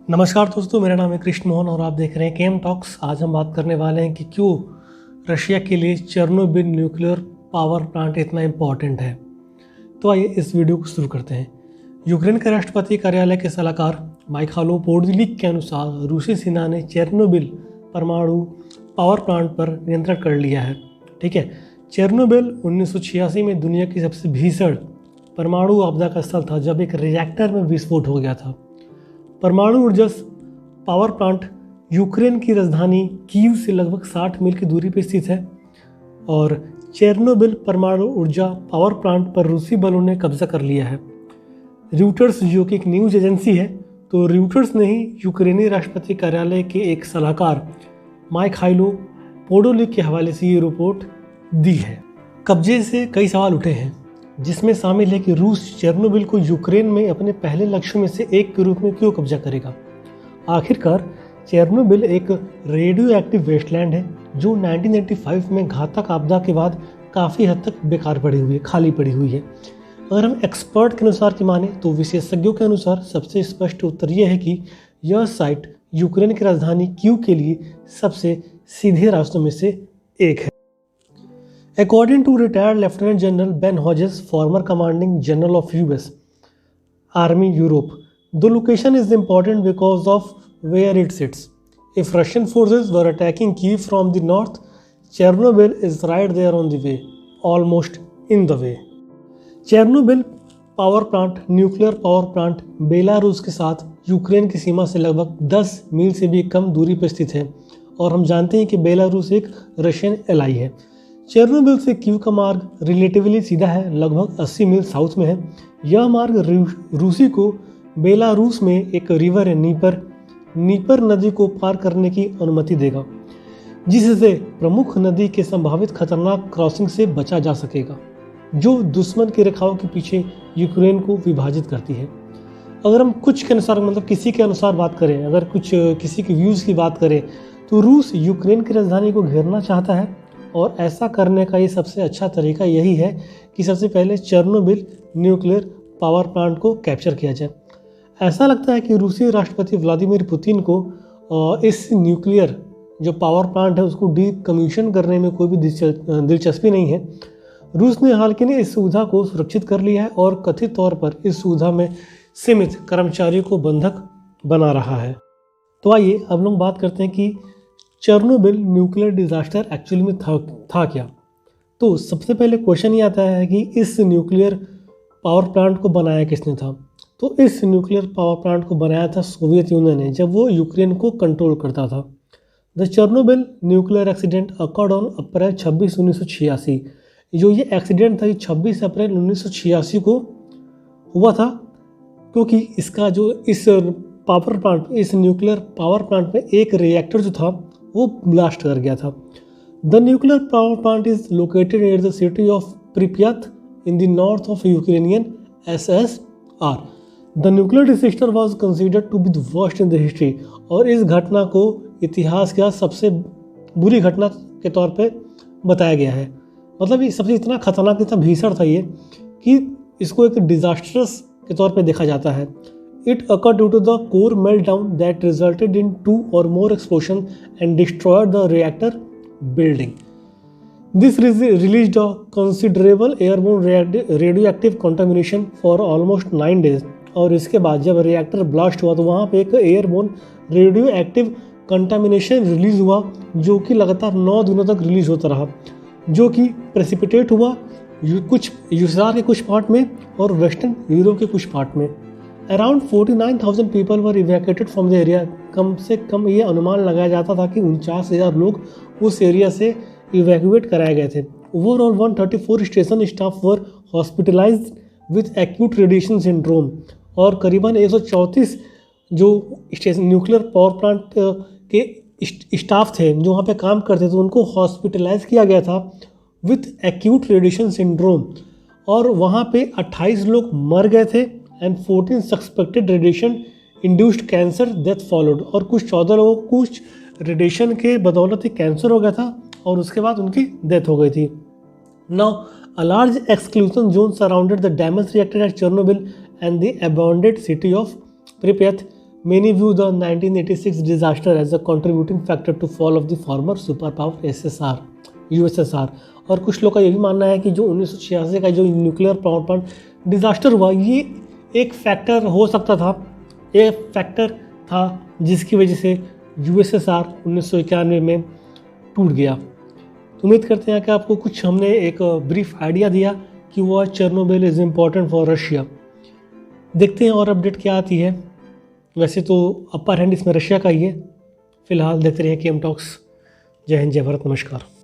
नमस्कार दोस्तों, मेरा नाम है कृष्ण मोहन और आप देख रहे हैं केम टॉक्स। आज हम बात करने वाले हैं कि क्यों रशिया के लिए चेर्नोबिल न्यूक्लियर पावर प्लांट इतना इम्पॉर्टेंट है। तो आइए इस वीडियो को शुरू करते हैं। यूक्रेन के राष्ट्रपति कार्यालय के सलाहकार माइखालो पोडोलिक के अनुसार रूसी सेना ने चेर्नोबिल परमाणु पावर प्लांट पर नियंत्रण कर लिया है। ठीक है, चेर्नोबिल 1986 में दुनिया की सबसे भीषण परमाणु आपदा का स्थल था, जब एक रिएक्टर में विस्फोट हो गया था। परमाणु ऊर्जा पावर प्लांट यूक्रेन की राजधानी कीव से लगभग 60 मील की दूरी पर स्थित है और चेर्नोबिल परमाणु ऊर्जा पावर प्लांट पर रूसी बलों ने कब्जा कर लिया है। रूटर्स, जो कि एक न्यूज़ एजेंसी है, तो रूटर्स ने ही यूक्रेनी राष्ट्रपति कार्यालय के एक सलाहकार माइखाइलो पोडोलिक के हवाले से ये रिपोर्ट दी है। कब्जे से कई सवाल उठे हैं, जिसमें शामिल है कि रूस चेर्नोबिल को यूक्रेन में अपने पहले लक्ष्यों में से एक के रूप में क्यों कब्जा करेगा। आखिरकार चेर्नोबिल एक रेडियो एक्टिव वेस्टलैंड है जो 1985 में घातक आपदा के बाद काफ़ी हद तक बेकार पड़ी हुई है, खाली पड़ी हुई है। अगर हम एक्सपर्ट के अनुसार की माने तो विशेषज्ञों के अनुसार सबसे स्पष्ट उत्तर यह है कि यह साइट यूक्रेन की राजधानी कीव के लिए सबसे सीधे रास्तों में से एक है। According to retired Lieutenant General Ben Hodges, former commanding general of US Army Europe, the location is important because of where it sits. If Russian forces were attacking Kyiv from the north, Chernobyl is right there on the way, almost in the way. Chernobyl power plant, nuclear power plant Belarus के साथ Ukraine की सीमा से लगभग 10 मील से भी कम दूरी पर स्थित है और हम जानते हैं कि बेलारूस एक रशियन एलाई है। चेर्नोबिल से कीव का मार्ग रिलेटिवली सीधा है, लगभग 80 मील साउथ में है। यह मार्ग रूसी को बेलारूस में एक रिवर है नीपर नदी को पार करने की अनुमति देगा, जिससे प्रमुख नदी के संभावित खतरनाक क्रॉसिंग से बचा जा सकेगा, जो दुश्मन की रेखाओं के पीछे यूक्रेन को विभाजित करती है। अगर हम कुछ के अनुसार, मतलब किसी के अनुसार बात करें, अगर किसी के व्यूज़ की बात करें, तो रूस यूक्रेन की राजधानी को घेरना चाहता है और ऐसा करने का ये सबसे अच्छा तरीका यही है कि सबसे पहले चेर्नोबिल न्यूक्लियर पावर प्लांट को कैप्चर किया जाए। ऐसा लगता है कि रूसी राष्ट्रपति व्लादिमीर पुतिन को इस न्यूक्लियर जो पावर प्लांट है उसको डीकमीशन करने में कोई भी दिलचस्पी नहीं है। रूस ने हाल ही में इस सुविधा को सुरक्षित कर लिया है और कथित तौर पर इस सुविधा में सीमित कर्मचारियों को बंधक बना रहा है। तो आइए अब लोग बात करते हैं कि चेर्नोबिल न्यूक्लियर डिजास्टर एक्चुअली में था क्या। तो सबसे पहले क्वेश्चन ये आता है कि इस न्यूक्लियर पावर प्लांट को बनाया किसने था। तो इस न्यूक्लियर पावर प्लांट को बनाया था सोवियत यूनियन ने, जब वो यूक्रेन को कंट्रोल करता था। The Chernobyl nuclear accident occurred on April 26, 1986। जो ये एक्सीडेंट था, 26 अप्रैल 1986 को हुआ था, क्योंकि इसका जो इस न्यूक्लियर पावर प्लांट में एक रिएक्टर जो था वो ब्लास्ट कर गया था। The nuclear power plant is located at the city of Pripyat in the north of Ukrainian SSR। The nuclear disaster was considered to be the worst in the history. और इस घटना को इतिहास का सबसे बुरी घटना के तौर पे बताया गया है। मतलब ये सबसे इतना खतरनाक, इतना भीषण था ये कि इसको एक डिजास्टर्स के तौर पे देखा जाता है। It occurred due to the core meltdown that resulted in 2 or more explosions and destroyed the reactor building. This released a considerable airborne radioactive contamination for almost 9 days. और इसके बाद जब रिएक्टर ब्लास्ट हुआ तो वहाँ पे एक airborne radio active contamination release हुआ, जो कि लगातार 9 दिनों तक रिलीज होता रहा, जो कि प्रेसिपिटेट हुआ कुछ यूएसआर के कुछ पार्ट में और वेस्टर्न यूरोप के कुछ पार्ट में। Around 49,000 people were evacuated from the area. कम से कम ये अनुमान लगाया जाता था कि 49,000 लोग उस एरिया से इवैक्यूएट कराए गए थे। Overall 134 station staff were hospitalised with acute radiation syndrome. और करीबन 134 जो स्टेशन न्यूक्लियर पावर प्लांट के स्टाफ थे जो वहाँ पे काम करते थे, उनको हॉस्पिटलाइज किया गया था विद एक्यूट रेडिएशन सिंड्रोम। और वहाँ पे 28 लोग मर गए थे and 14 suspected radiation induced cancer death followed. और कुछ 14 लोगों को कुछ रेडिएशन के बदौलत ही कैंसर हो गया था और उसके बाद उनकी डेथ हो गई थी। Now a large exclusion zone surrounded the damage reactor at Chernobyl and the abandoned city of Pripyat, Many view the 1986 disaster as a contributing factor to fall of the former superpower SSR, USSR। और कुछ लोग का ये भी मानना है कि जो 1986 का जो न्यूक्लियर पावर प्लांट डिजास्टर हुआ, ये एक फैक्टर हो सकता था, एक फैक्टर था जिसकी वजह से USSR 1991 में टूट गया। उम्मीद करते हैं कि आपको कुछ हमने एक ब्रीफ आइडिया दिया कि वो Chernobyl is important for Russia. देखते हैं और अपडेट क्या आती है। वैसे तो अपर हैंड इसमें रशिया का ही है। फिलहाल देखते रहिए केम टॉक्स। जय हिंद, जय भारत, नमस्कार।